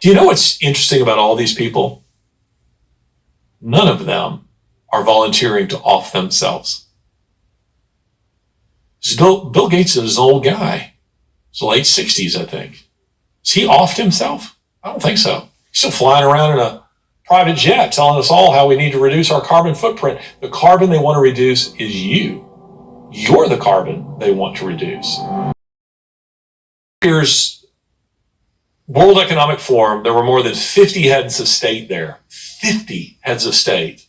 Do you know what's interesting about all these people? None of them are volunteering to off themselves. Bill Gates is an old guy. He's late 60s, I think. Has he offed himself? I don't think so. He's still flying around in a private jet telling us all how we need to reduce our carbon footprint. The carbon they want to reduce is you. You're the carbon they want to reduce. Here's World Economic Forum. There were more than 50 heads of state there. 50 heads of state.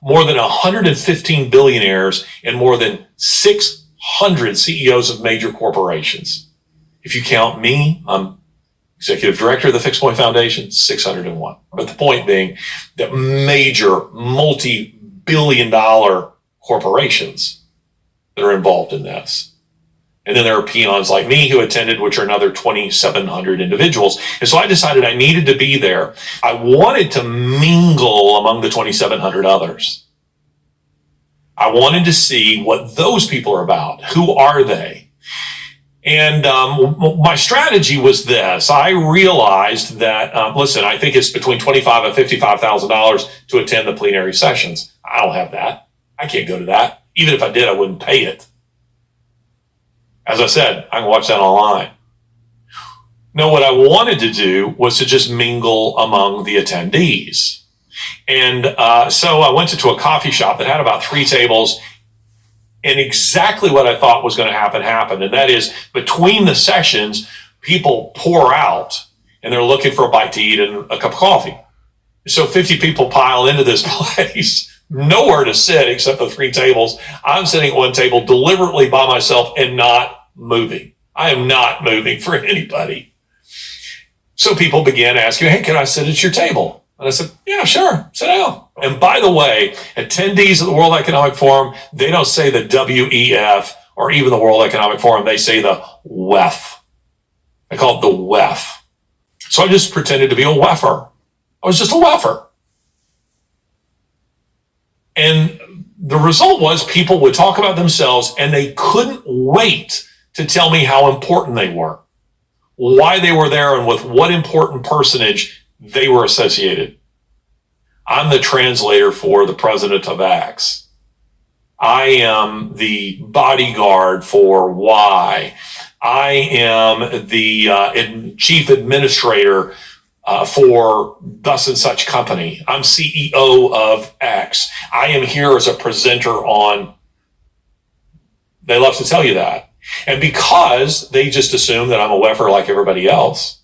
More than 115 billionaires and more than 600 CEOs of major corporations. If you count me, I'm executive director of the Fixed Point Foundation, 601. But the point being that major multi-billion-dollar corporations that are involved in this. And then there are peons like me who attended, which are another 2,700 individuals. And so I decided I needed to be there. I wanted to mingle among the 2,700 others. I wanted to see what those people are about. Who are they? And my strategy was this. I realized that, listen, I think it's between $25,000 and $55,000 to attend the plenary sessions. I don't have that. I can't go to that. Even if I did, I wouldn't pay it. As I said, I can watch that online. No, what I wanted to do was to just mingle among the attendees. And so I went to a coffee shop that had about 3 tables, and exactly what I thought was going to happen happened. And that is, between the sessions, people pour out, and they're looking for a bite to eat and a cup of coffee. So 50 people pile into this place. Nowhere to sit except the 3 tables. I'm sitting at one table deliberately by myself and not moving. I am not moving for anybody. So people began asking, hey, can I sit at your table? And I said, yeah, sure, sit down. And by the way, attendees of the World Economic Forum, they don't say the W.E.F. or even the World Economic Forum. They say the W.E.F. They call it the W.E.F. So I just pretended to be a WEFer. I was just a WEFer. And the result was people would talk about themselves and they couldn't wait to tell me how important they were, why they were there, and with what important personage they were associated. I'm the translator for the president of X. I am the bodyguard for Y. I am the chief administrator for thus and such company. I'm CEO of X. I am here as a presenter on. They love to tell you that. And because they just assume that I'm a WEFer like everybody else,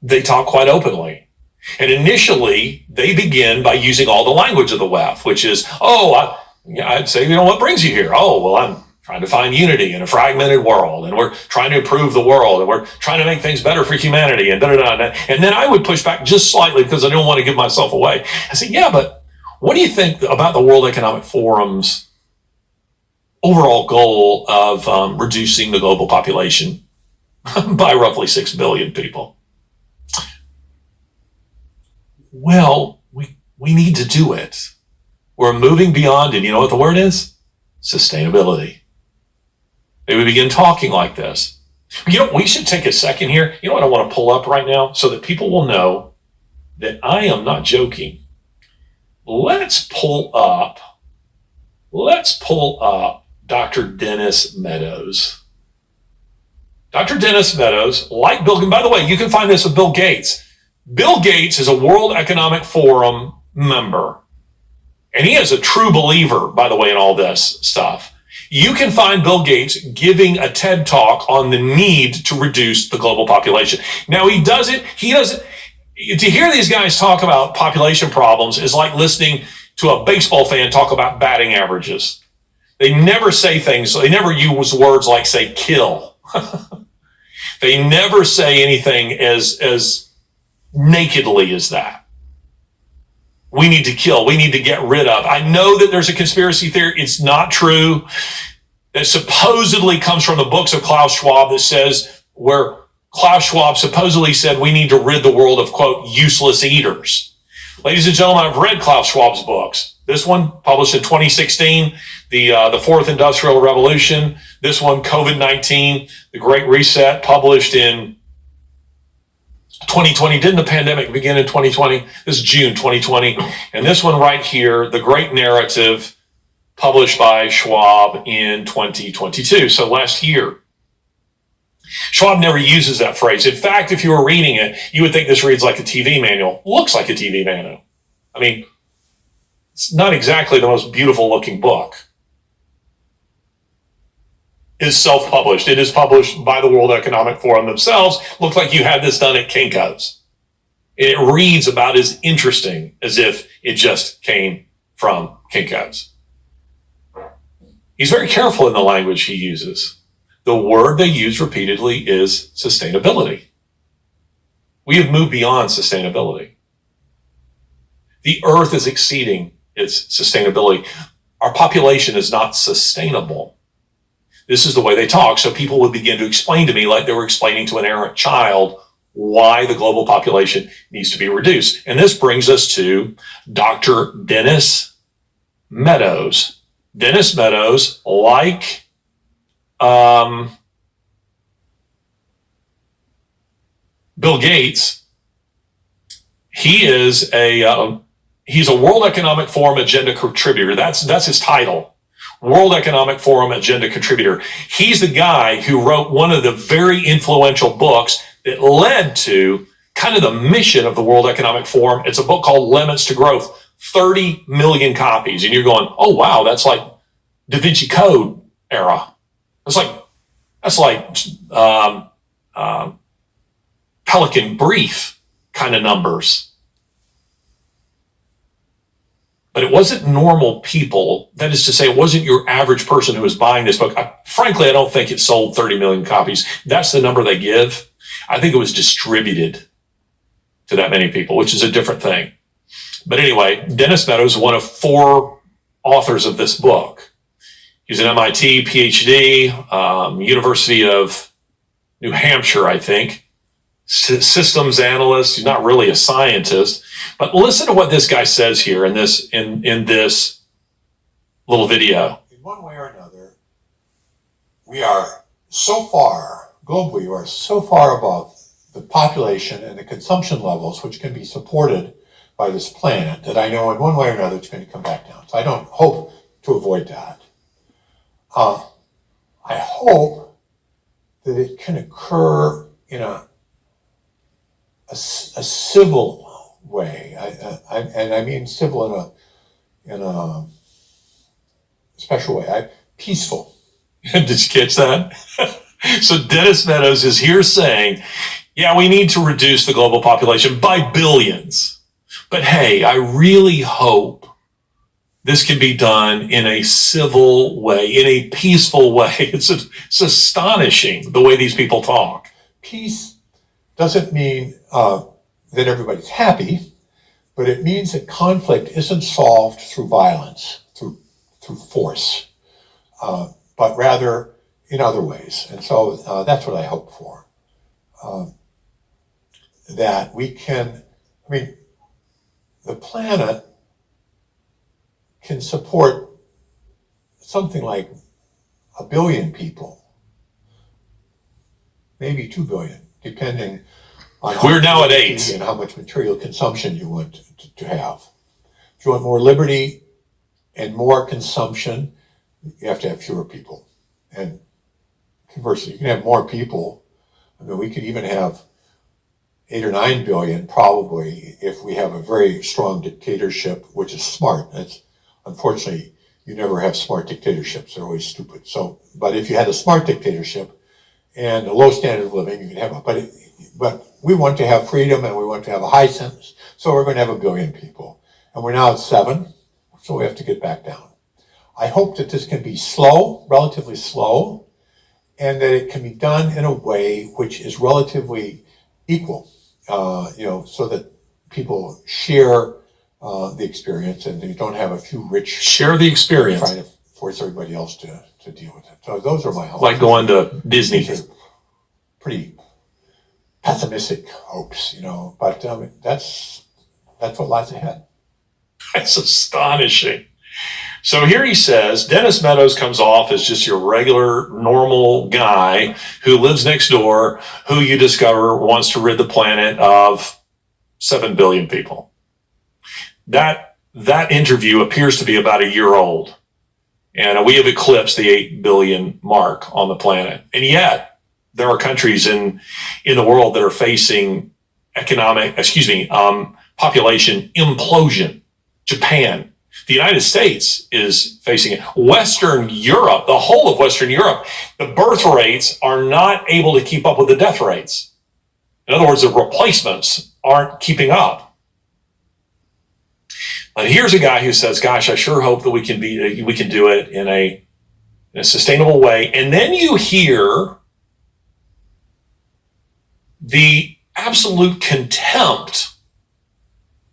they talk quite openly. And initially, they begin by using all the language of the WEF, which is, I'd say, what brings you here? Oh, well, I'm trying to find unity in a fragmented world, and we're trying to improve the world, and we're trying to make things better for humanity, and da-da-da. And then I would push back just slightly because I don't want to give myself away. I said, yeah, but what do you think about the World Economic Forum's overall goal of reducing the global population by roughly 6 billion people? Well, we need to do it. We're moving beyond, and you know what the word is? Sustainability. They would begin talking like this. We should take a second here. You know what I want to pull up right now so that people will know that I am not joking. Let's pull up Dr. Dennis Meadows. Dr. Dennis Meadows, like Bill, and by the way, you can find this with Bill Gates. Bill Gates is a World Economic Forum member. And he is a true believer, by the way, in all this stuff. You can find Bill Gates giving a TED Talk on the need to reduce the global population. Now, he doesn't, to hear these guys talk about population problems is like listening to a baseball fan talk about batting averages. They never say things, they never use words like, say, kill. They never say anything as nakedly as that. We need to kill. We need to get rid of. I know that there's a conspiracy theory. It's not true. That supposedly comes from the books of Klaus Schwab that says where Klaus Schwab supposedly said we need to rid the world of, quote, useless eaters. Ladies and gentlemen, I've read Klaus Schwab's books. This one published in 2016, the fourth industrial revolution. This one, COVID-19, the Great Reset, published in 2020. Didn't the pandemic begin in 2020? This is June 2020. And this one right here, The Great Narrative, published by Schwab in 2022. So last year. Schwab never uses that phrase. In fact, if you were reading it, you would think this reads like a TV manual. Looks like a TV manual. I mean, it's not exactly the most beautiful looking book. It is self-published. It is published by the World Economic Forum themselves. Looks like you had this done at Kinko's. It reads about as interesting as if it just came from Kinko's. He's very careful in the language he uses. The word they use repeatedly is sustainability. We have moved beyond sustainability. The earth is exceeding its sustainability. Our population is not sustainable. This is the way they talk. So people would begin to explain to me, like they were explaining to an errant child, why the global population needs to be reduced. And this brings us to Dr. Dennis Meadows. Dennis Meadows, like Bill Gates, he's a World Economic Forum agenda contributor. That's his title. World Economic Forum agenda contributor. He's the guy who wrote one of the very influential books that led to kind of the mission of the World Economic Forum. It's a book called Limits to Growth, 30 million copies. And you're going, oh, wow, that's like Da Vinci Code era. That's like Pelican Brief kind of numbers. But it wasn't normal people. That is to say, it wasn't your average person who was buying this book. Frankly, I don't think it sold 30 million copies. That's the number they give. I think it was distributed to that many people, which is a different thing. But anyway, Dennis Meadows is one of 4 authors of this book. He's an MIT PhD, University of New Hampshire, I think. Systems analyst. He's not really a scientist. But listen to what this guy says here in this little video. In one way or another, we are so far, globally, we are so far above the population and the consumption levels which can be supported by this planet that I know in one way or another it's going to come back down. So I don't hope to avoid that. I hope that it can occur in a civil way, and I mean civil in a special way, peaceful. Did you catch that? So Dennis Meadows is here saying, yeah, we need to reduce the global population by billions. But hey, I really hope this can be done in a civil way, in a peaceful way. It's astonishing the way these people talk. Peace doesn't mean that everybody's happy, but it means that conflict isn't solved through violence, through force, but rather in other ways. And so that's what I hope for. That we can, the planet can support something like 1 billion people, maybe 2 billion, depending on we're now at 8 and how much material consumption you want to have. If you want more liberty and more consumption, you have to have fewer people. And conversely, you can have more people. We could even have 8 or 9 billion probably if we have a very strong dictatorship, which is smart. Unfortunately, you never have smart dictatorships. They're always stupid. But if you had a smart dictatorship and a low standard of living, you can have it. But we want to have freedom and we want to have a high sentence. So we're going to have 1 billion people. And we're now at 7, so we have to get back down. I hope that this can be slow, relatively slow, and that it can be done in a way which is relatively equal, so that people share the experience, and you don't have a few rich share the experience trying to force everybody else to deal with it. So those are my hopes. Like going to Disney. These are pretty pessimistic hopes, but that's what lies ahead. That's astonishing. So here he says, Dennis Meadows comes off as just your regular, normal guy who lives next door, who you discover wants to rid the planet of 7 billion people. That interview appears to be about a year old. And we have eclipsed the 8 billion mark on the planet. And yet, there are countries in the world that are facing population implosion. Japan. The United States is facing it. Western Europe, the whole of Western Europe, the birth rates are not able to keep up with the death rates. In other words, the replacements aren't keeping up. But here's a guy who says, gosh, I sure hope that we can do it in a sustainable way. And then you hear the absolute contempt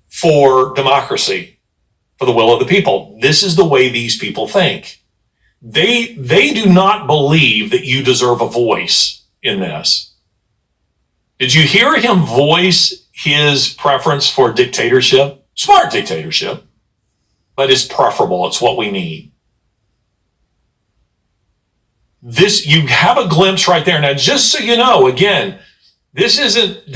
for democracy, for the will of the people. This is the way these people think. They do not believe that you deserve a voice in this. Did you hear him voice his preference for dictatorship? Smart dictatorship, but it's preferable. It's what we need. This, you have a glimpse right there. Now, just so you know, again, this isn't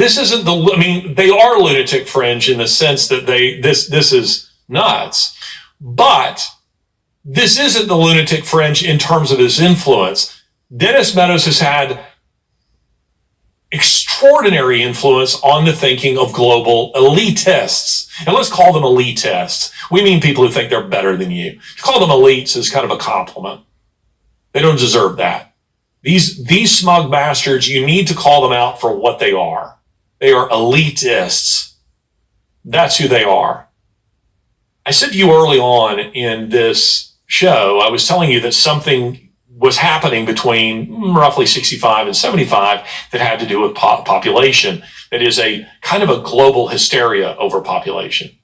they are lunatic fringe in the sense that this is nuts, but this isn't the lunatic fringe in terms of his influence. Dennis Meadows has had extraordinary influence on the thinking of global elitists. And let's call them elitists. We mean people who think they're better than you. To call them elites is kind of a compliment. They don't deserve that. These smug bastards, you need to call them out for what they are. They are elitists. That's who they are. I said to you early on in this show, I was telling you that something was happening between roughly 65 and 75 that had to do with population. That is a kind of a global hysteria over population.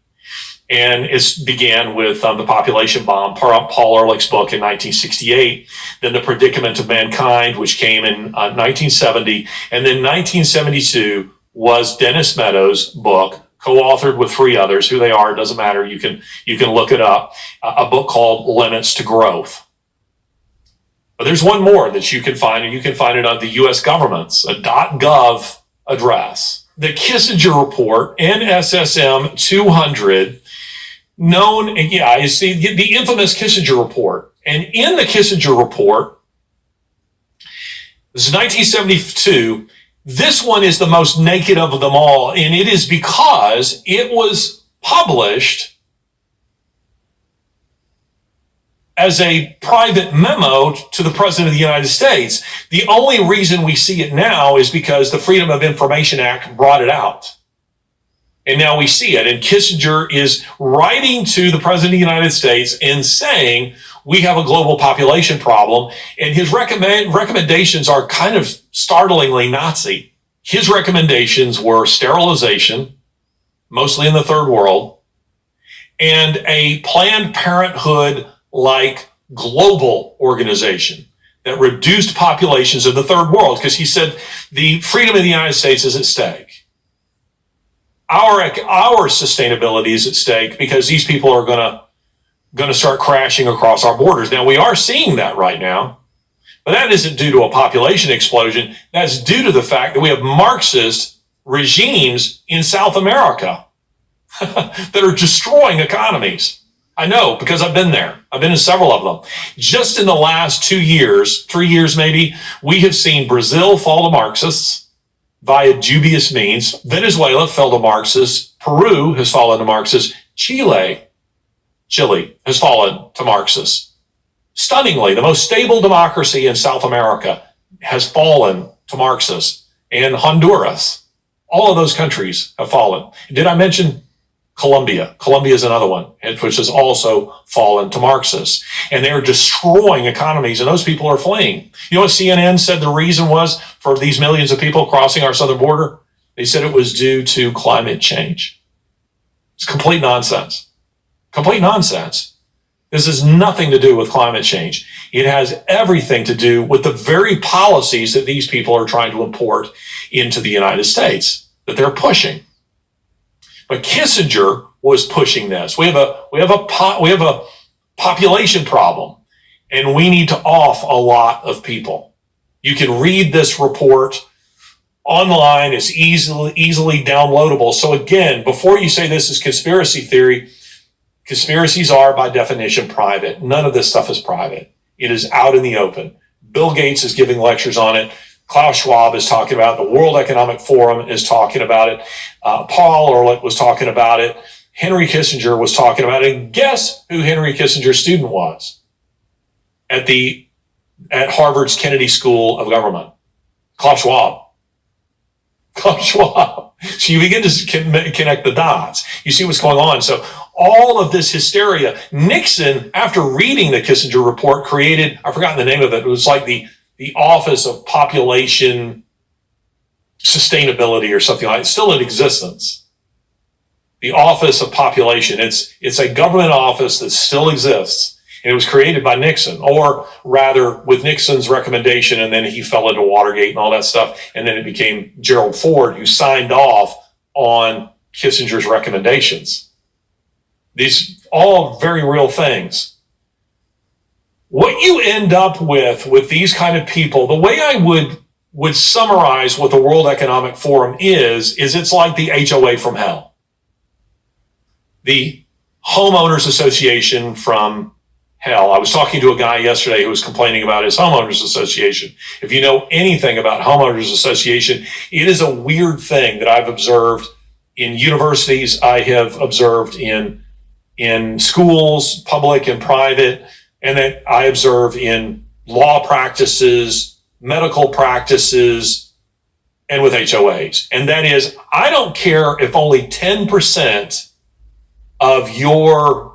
And it began with the population bomb, Paul Ehrlich's book in 1968, then The Predicament of Mankind, which came in 1970, and then 1972 was Dennis Meadows' book, co-authored with 3 others. Who they are, doesn't matter. You can look it up. A book called Limits to Growth. But there's one more that you can find, and you can find it on the U.S. government's .gov address. The Kissinger Report, NSSM 200, is the infamous Kissinger Report. And in the Kissinger Report, this is 1972, this one is the most naked of them all, and it is because it was published as a private memo to the President of the United States. The only reason we see it now is because the Freedom of Information Act brought it out. And now we see it. And Kissinger is writing to the President of the United States and saying, we have a global population problem. And his recommendations are kind of startlingly Nazi. His recommendations were sterilization, mostly in the third world, and a Planned Parenthood like global organization that reduced populations in the third world, because he said the freedom of the United States is at stake. Our sustainability is at stake because these people are going to start crashing across our borders. Now, we are seeing that right now, but that isn't due to a population explosion. That's due to the fact that we have Marxist regimes in South America that are destroying economies. I know, because I've been there. I've been in several of them. Just in the last 2 years, 3 years maybe, we have seen Brazil fall to Marxists via dubious means. Venezuela fell to Marxists. Peru has fallen to Marxists. Chile has fallen to Marxists. Stunningly, the most stable democracy in South America has fallen to Marxists. And Honduras, all of those countries have fallen. Did I mention Colombia? Colombia is another one, which has also fallen to Marxists. And they're destroying economies, and those people are fleeing. You know what CNN said the reason was for these millions of people crossing our southern border? They said it was due to climate change. It's complete nonsense. Complete nonsense. This has nothing to do with climate change. It has everything to do with the very policies that these people are trying to import into the United States, that they're pushing. But Kissinger was pushing this. We have a population problem, and we need to off a lot of people. You can read this report online. It's easily downloadable. So again, before you say this is conspiracy theory, conspiracies are by definition private. None of this stuff is private. It is out in the open. Bill Gates is giving lectures on it. Klaus Schwab is talking about it. The World Economic Forum is talking about it. Paul Ehrlich was talking about it. Henry Kissinger was talking about it. And guess who Henry Kissinger's student was at Harvard's Kennedy School of Government? Klaus Schwab. Klaus Schwab. So you begin to connect the dots. You see what's going on. So all of this hysteria, Nixon, after reading the Kissinger report, created, I've forgotten the name of it. It was like the Office of Population Sustainability or something like that. It's still in existence. The Office of Population. It's a government office that still exists. And it was created by Nixon, or rather with Nixon's recommendation, and then he fell into Watergate and all that stuff. And then it became Gerald Ford who signed off on Kissinger's recommendations. These all very real things. What you end up with these kind of people, the way I would summarize what the World Economic Forum is it's like the HOA from hell. The homeowners association from hell. I was talking to a guy yesterday who was complaining about his homeowners association. If you know anything about homeowners association, it is a weird thing that I've observed in universities. I have observed in schools, public and private, and that I observe in law practices, medical practices, and with HOAs. And that is, I don't care if only 10% of your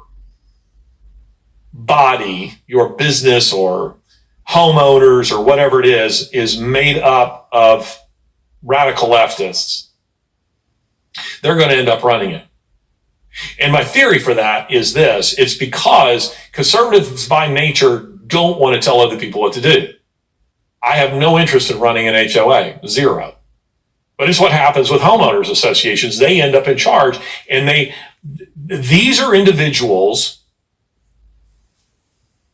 body, your business or homeowners or whatever it is made up of radical leftists. They're going to end up running it. And my theory for that is this. It's because conservatives by nature don't want to tell other people what to do. I have no interest in running an HOA, zero. But it's what happens with homeowners associations. They end up in charge, and these are individuals,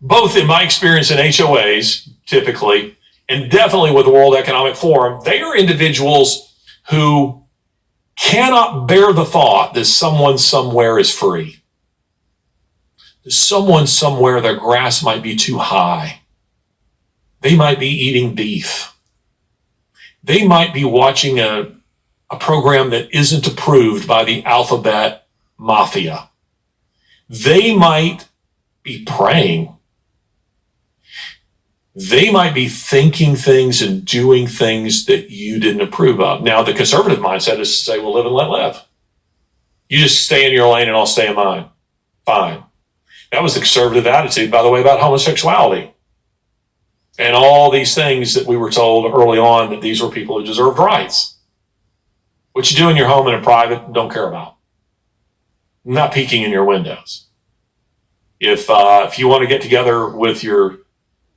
both in my experience in HOAs, typically, and definitely with the World Economic Forum, they are individuals who cannot bear the thought that someone somewhere is free. That someone somewhere, their grass might be too high. They might be eating beef. They might be watching a program that isn't approved by the alphabet mafia. They might be praying. They might be thinking things and doing things that you didn't approve of. Now, the conservative mindset is to say, well, live and let live. You just stay in your lane and I'll stay in mine. Fine. That was the conservative attitude, by the way, about homosexuality. And all these things that we were told early on that these were people who deserved rights. What you do in your home and in private, don't care about. I'm not peeking in your windows. If you want to get together with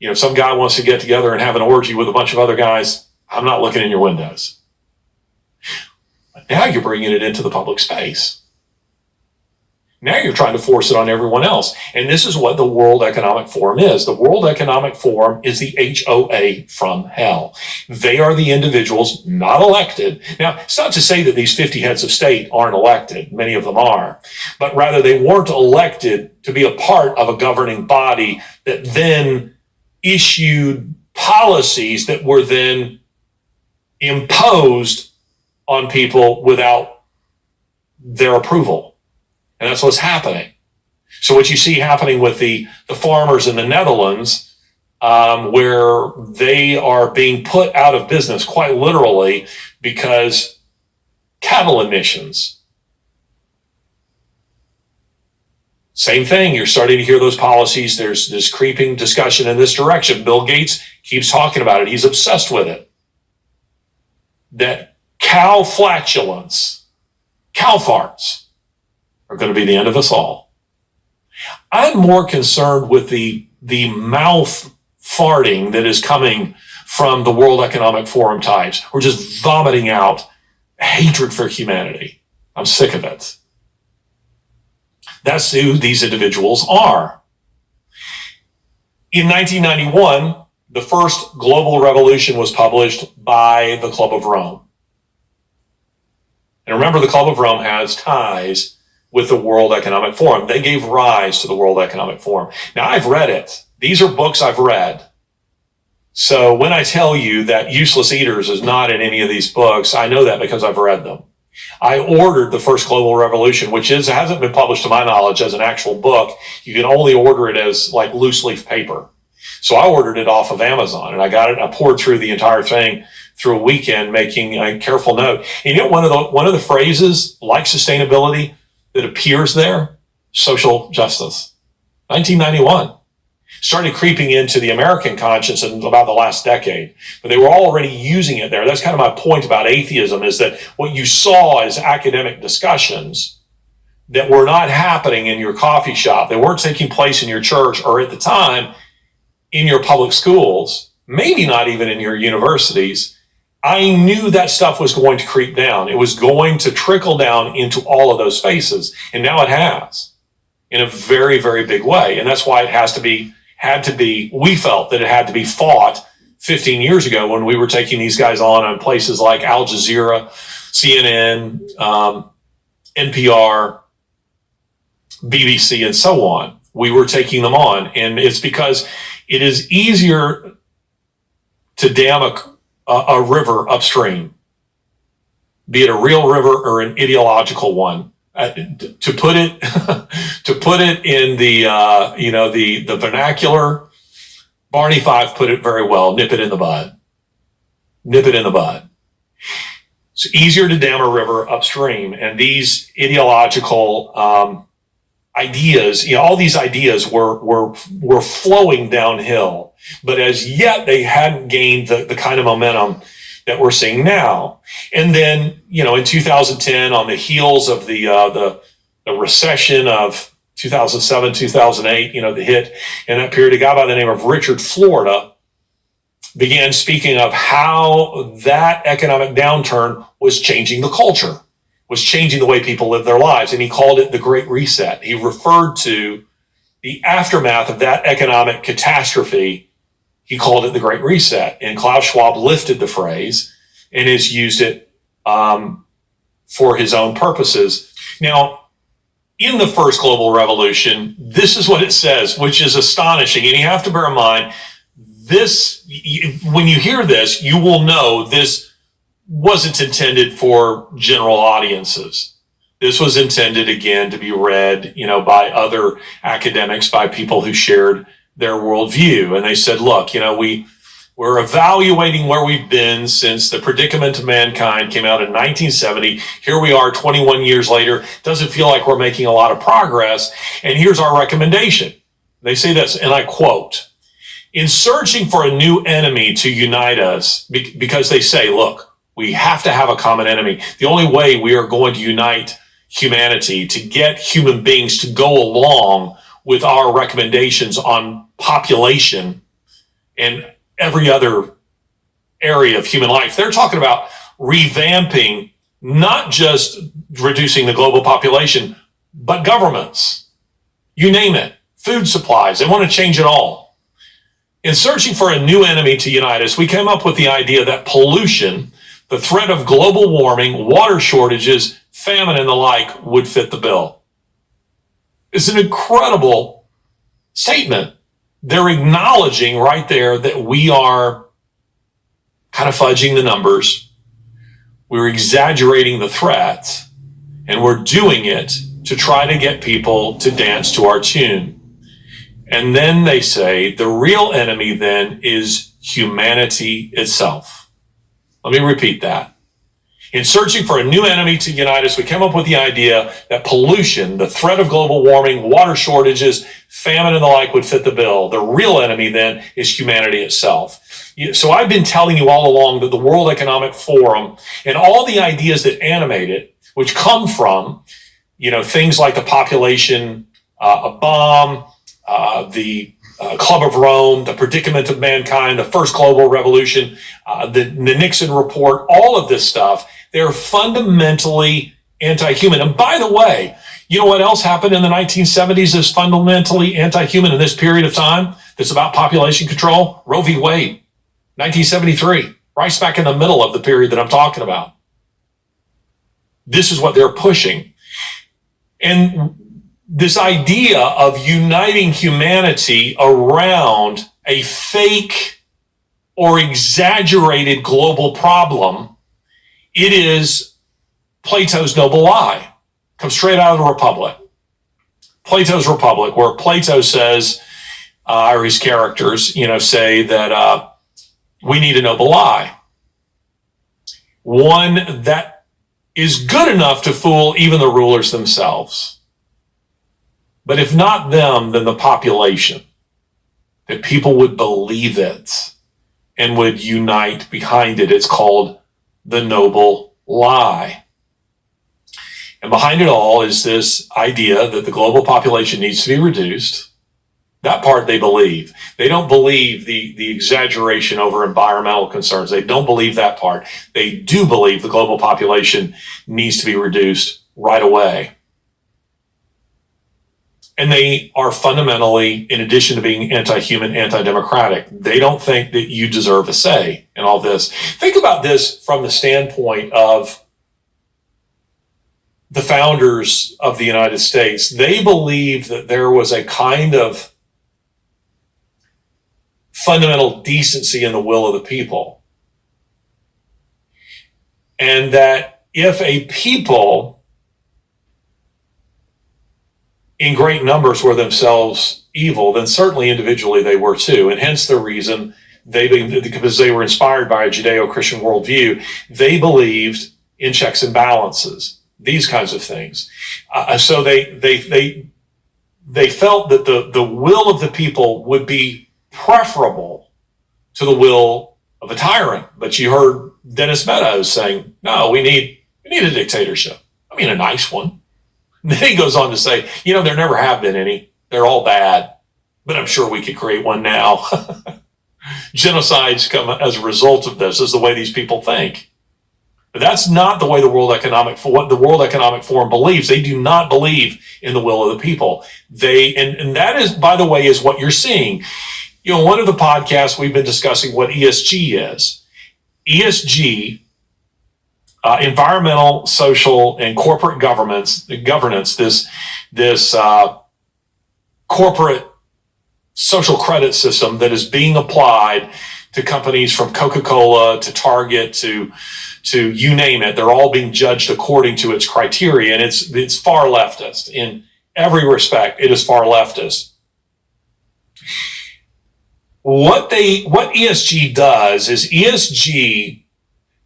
if some guy wants to get together and have an orgy with a bunch of other guys, I'm not looking in your windows. But now you're bringing it into the public space. Now you're trying to force it on everyone else. And this is what the World Economic Forum is. The World Economic Forum is the HOA from hell. They are the individuals not elected. Now, it's not to say that these 50 heads of state aren't elected. Many of them are. But rather, they weren't elected to be a part of a governing body that then issued policies that were then imposed on people without their approval. And that's what's happening. So what you see happening with the farmers in the Netherlands, where they are being put out of business quite literally because cattle emissions. Same thing. You're starting to hear those policies. There's this creeping discussion in this direction. Bill Gates keeps talking about it. He's obsessed with it. That cow flatulence, cow farts are going to be the end of us all. I'm more concerned with the mouth farting that is coming from the World Economic Forum types. We're just vomiting out hatred for humanity. I'm sick of it. That's who these individuals are. In 1991, the first global revolution was published by the Club of Rome. And remember, the Club of Rome has ties with the World Economic Forum. They gave rise to the World Economic Forum. Now, I've read it. These are books I've read. So when I tell you that Useless Eaters is not in any of these books, I know that because I've read them. I ordered the first global revolution, which hasn't been published to my knowledge as an actual book. You can only order it as like loose leaf paper. So I ordered it off of Amazon, and I got it. I poured through the entire thing through a weekend, making a careful note. And you know, one of the phrases like sustainability that appears there, social justice. 1991 started creeping into the American conscience in about the last decade, but they were already using it there. That's kind of my point about atheism, is that what you saw as academic discussions that were not happening in your coffee shop, they weren't taking place in your church, or at the time in your public schools, maybe not even in your universities. I knew that stuff was going to creep down. It was going to trickle down into all of those spaces. And now it has, in a very, very big way. And that's why it had to be, we felt that it had to be fought 15 years ago when we were taking these guys on places like Al Jazeera, CNN, NPR, BBC, and so on. We were taking them on. And it's because it is easier to dam a river upstream, be it a real river or an ideological one. To put it in the vernacular, Barney Fife put it very well: nip it in the bud. Nip it in the bud. It's easier to dam a river upstream, and these ideological ideas, all these ideas were flowing downhill, but as yet they hadn't gained the kind of momentum that we're seeing now. And then, in 2010, on the heels of the recession of 2007, 2008, the hit in that period, a guy by the name of Richard Florida began speaking of how that economic downturn was changing the culture, was changing the way people live their lives. And he called it the Great Reset. He referred to the aftermath of that economic catastrophe. He called it the Great Reset. And Klaus Schwab lifted the phrase and has used it for his own purposes. Now, in the first global revolution, this is what it says, which is astonishing. And you have to bear in mind, when you hear this, you will know this wasn't intended for general audiences. This was intended, again, to be read, by other academics, by people who shared their worldview. And they said, look, we're evaluating where we've been since The Predicament of Mankind came out in 1970. Here we are 21 years later. Doesn't feel like we're making a lot of progress. And here's our recommendation. They say this, and I quote, "In searching for a new enemy to unite us," because they say, look, we have to have a common enemy. The only way we are going to unite humanity, to get human beings to go along with our recommendations on population and every other area of human life. They're talking about revamping, not just reducing the global population, but governments. You name it. Food supplies. They want to change it all. In searching for a new enemy to unite us, we came up with the idea that pollution, the threat of global warming, water shortages, famine, and the like would fit the bill. It's an incredible statement. They're acknowledging right there that we are kind of fudging the numbers. We're exaggerating the threat, and we're doing it to try to get people to dance to our tune. And then they say the real enemy then is humanity itself. Let me repeat that. In searching for a new enemy to unite us, we came up with the idea that pollution, the threat of global warming, water shortages, famine, and the like would fit the bill. The real enemy then is humanity itself. So I've been telling you all along that the World Economic Forum and all the ideas that animate it, which come from, things like the population bomb, the Club of Rome, the Predicament of Mankind, the First Global Revolution, the Nixon Report, all of this stuff, they're fundamentally anti-human. And by the way, You know what else happened in the 1970s is fundamentally anti-human in this period of time that's about population control? Roe v. Wade, 1973, right smack in the middle of the period that I'm talking about. This is what they're pushing. And this idea of uniting humanity around a fake or exaggerated global problem, it is Plato's noble lie. Comes straight out of the Republic. Plato's Republic, where Plato says, or his characters, say that we need a noble lie. One that is good enough to fool even the rulers themselves. But if not them, then the population. That people would believe it and would unite behind it. It's called the noble lie. And behind it all is this idea that the global population needs to be reduced. That part they believe. They don't believe the exaggeration over environmental concerns. They don't believe that part. They do believe the global population needs to be reduced right away. And they are fundamentally, in addition to being anti-human, anti-democratic, they don't think that you deserve a say in all this. Think about this from the standpoint of the founders of the United States. They believed that there was a kind of fundamental decency in the will of the people. And that if a people in great numbers were themselves evil, then certainly individually they were too. And hence the reason because they were inspired by a Judeo-Christian worldview, they believed in checks and balances, these kinds of things. So they felt that the will of the people would be preferable to the will of a tyrant. But you heard Dennis Meadows saying, no, we need a dictatorship. I mean, a nice one. And then he goes on to say, there never have been any. They're all bad. But I'm sure we could create one now. Genocides come as a result of this, is the way these people think. But that's not the way the World Economic Forum believes. They do not believe in the will of the people. And that is, by the way, is what you're seeing. One of the podcasts we've been discussing what ESG is. ESG, environmental, social, and corporate governance, this corporate social credit system that is being applied to companies from Coca-Cola to Target to you name it. They're all being judged according to its criteria, and it's far leftist. In every respect, it is far leftist. What ESG does is ESG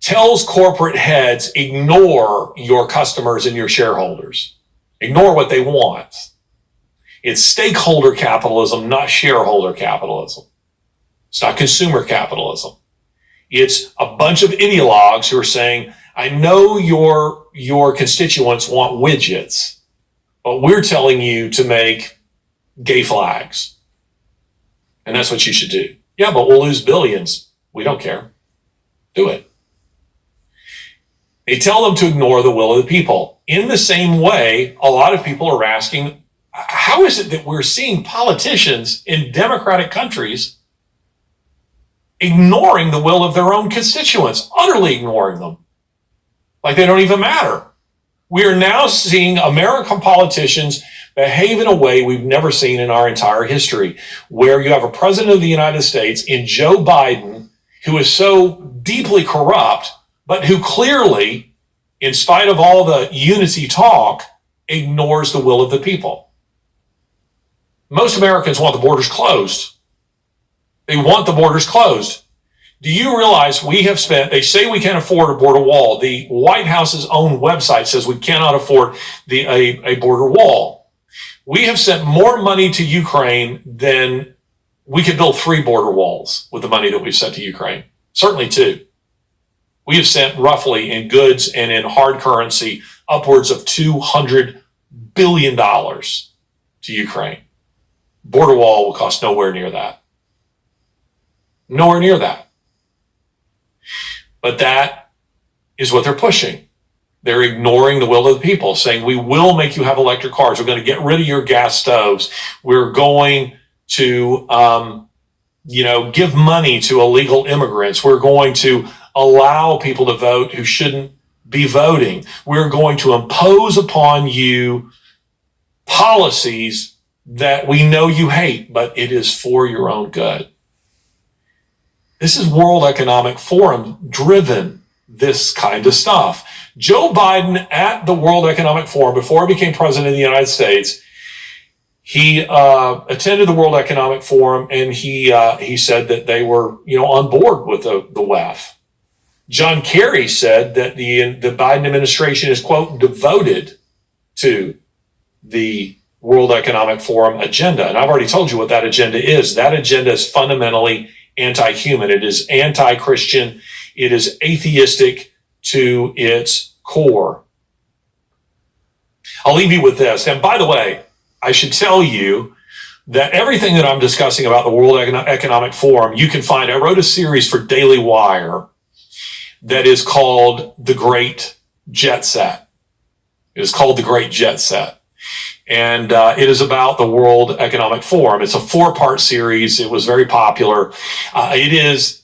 tells corporate heads, ignore your customers and your shareholders. Ignore what they want. It's stakeholder capitalism, not shareholder capitalism. It's not consumer capitalism. It's a bunch of ideologues who are saying, I know your constituents want widgets, but we're telling you to make gay flags. And that's what you should do. Yeah, but we'll lose billions. We don't care. Do it. They tell them to ignore the will of the people. In the same way, a lot of people are asking, how is it that we're seeing politicians in democratic countries ignoring the will of their own constituents, utterly ignoring them, like they don't even matter? We are now seeing American politicians behave in a way we've never seen in our entire history, where you have a president of the United States in Joe Biden, who is so deeply corrupt, but who clearly, in spite of all the unity talk, ignores the will of the people. Most Americans want the borders closed. They want the borders closed. Do you realize they say we can't afford a border wall. The White House's own website says we cannot afford a border wall. We have sent more money to Ukraine than we could build 3 border walls with the money that we've sent to Ukraine. Certainly 2. We have sent roughly in goods and in hard currency upwards of $200 billion to Ukraine. Border wall will cost nowhere near that. Nowhere near that. But that is what they're pushing. They're ignoring the will of the people, saying, we will make you have electric cars. We're going to get rid of your gas stoves. We're going to, give money to illegal immigrants. We're going to allow people to vote who shouldn't be voting. We're going to impose upon you policies that we know you hate, but it is for your own good. This is World Economic Forum driven, this kind of stuff. Joe Biden at the World Economic Forum, before he became president of the United States, he attended the World Economic Forum, and he said that they were, on board with the W.E.F. John Kerry said that the Biden administration is, quote, devoted to the World Economic Forum agenda. And I've already told you what that agenda is. That agenda is fundamentally anti-human. It is anti-Christian. It is atheistic to its core. I'll leave you with this. And by the way, I should tell you that everything that I'm discussing about the World Economic Forum, you can find. I wrote a series for Daily Wire that is called The Great Jet Set. It is called The Great Jet Set. And it is about the World Economic Forum. It's a 4-part series. It was very popular. It is,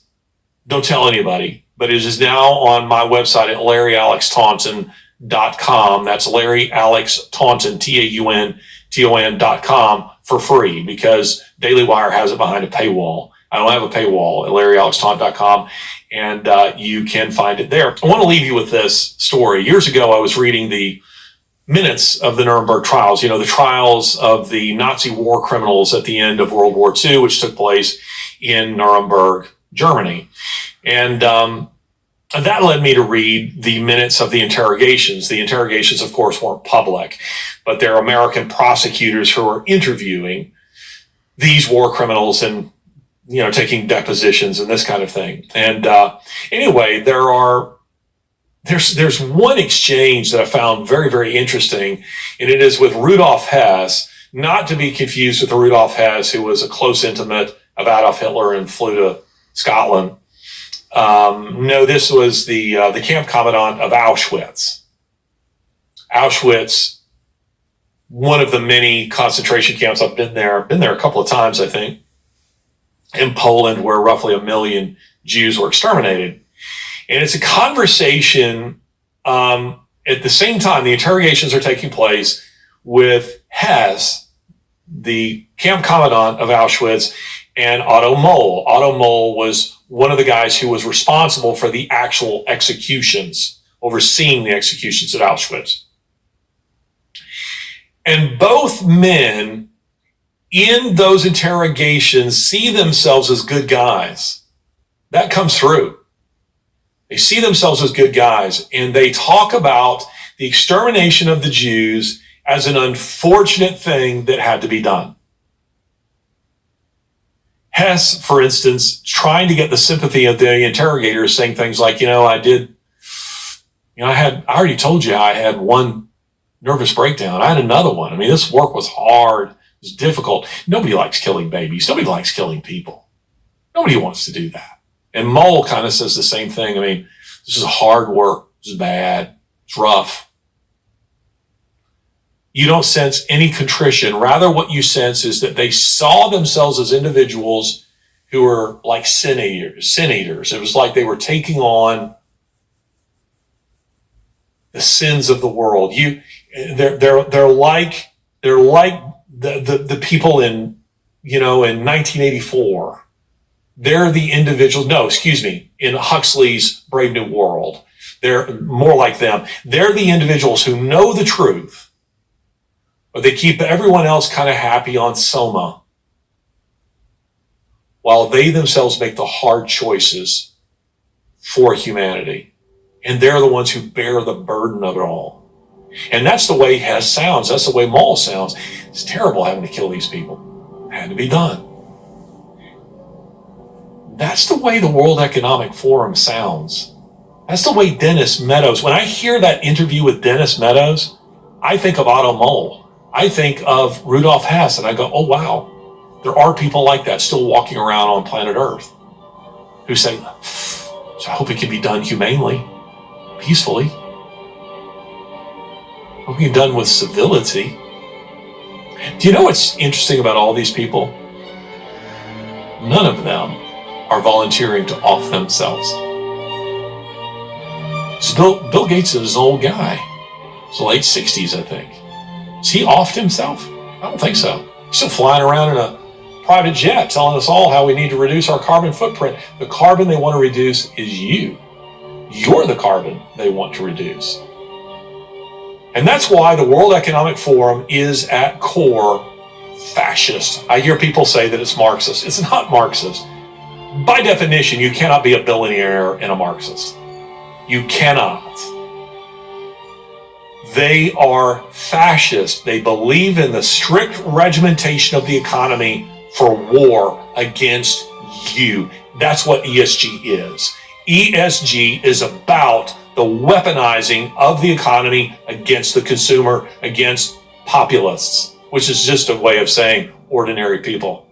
don't tell anybody, but it is now on my website at LarryAlexTaunton.com. That's Larry Alex Taunton, TAUNTON.com for free, because Daily Wire has it behind a paywall. I don't have a paywall at LarryAlexTaunton.com, and you can find it there. I want to leave you with this story. Years ago, I was reading the minutes of the Nuremberg trials, the trials of the Nazi war criminals at the end of World War II, which took place in Nuremberg, Germany. And that led me to read the minutes of the interrogations. The interrogations, of course, weren't public, but they're American prosecutors who are interviewing these war criminals and, taking depositions and this kind of thing. And anyway, there's one exchange that I found very, very interesting, and it is with Rudolf Hess, not to be confused with the Rudolf Hess who was a close intimate of Adolf Hitler and flew to Scotland. No, this was the camp commandant of Auschwitz. Auschwitz, one of the many concentration camps. I've been there a couple of times, I think, in Poland, where roughly 1 million Jews were exterminated. And it's a conversation at the same time the interrogations are taking place with Hess, the camp commandant of Auschwitz, and Otto Moll. Otto Moll was one of the guys who was responsible for the actual executions, overseeing the executions at Auschwitz. And both men in those interrogations see themselves as good guys. That comes through. They see themselves as good guys, and they talk about the extermination of the Jews as an unfortunate thing that had to be done. Hess, for instance, trying to get the sympathy of the interrogators, saying things like, I already told you I had one nervous breakdown. I had another one. I mean, this work was hard. It was difficult. Nobody likes killing babies. Nobody likes killing people. Nobody wants to do that. And Moll kind of says the same thing. I mean, this is hard work. This is bad. It's rough. You don't sense any contrition. Rather, what you sense is that they saw themselves as individuals who were like sin eaters. It was like they were taking on the sins of the world. They're like the people in 1984. They're the individuals. No, excuse me. In Huxley's Brave New World, they're more like them. They're the individuals who know the truth, but they keep everyone else kind of happy on Soma, while they themselves make the hard choices for humanity. And they're the ones who bear the burden of it all. And that's the way Hess sounds. That's the way Moll sounds. It's terrible having to kill these people. It had to be done. That's the way the World Economic Forum sounds. That's the way Dennis Meadows, when I hear that interview with Dennis Meadows, I think of Otto Moll. I think of Rudolf Hess, and I go, oh, wow, there are people like that still walking around on planet Earth who say, I hope it can be done humanely, peacefully. What we've done with civility. Do you know what's interesting about all these people? None of them are volunteering to off themselves. So Bill Gates is an old guy. It's the late 60s, I think. Has he offed himself? I don't think so. He's still flying around in a private jet telling us all how we need to reduce our carbon footprint. The carbon they want to reduce is you. You're the carbon they want to reduce. And that's why the World Economic Forum is at core fascist. I hear people say that it's Marxist. It's not Marxist. By definition, you cannot be a billionaire and a Marxist. You cannot. They are fascist. They believe in the strict regimentation of the economy for war against you. That's what ESG is. ESG is about the weaponizing of the economy against the consumer, against populists, which is just a way of saying ordinary people.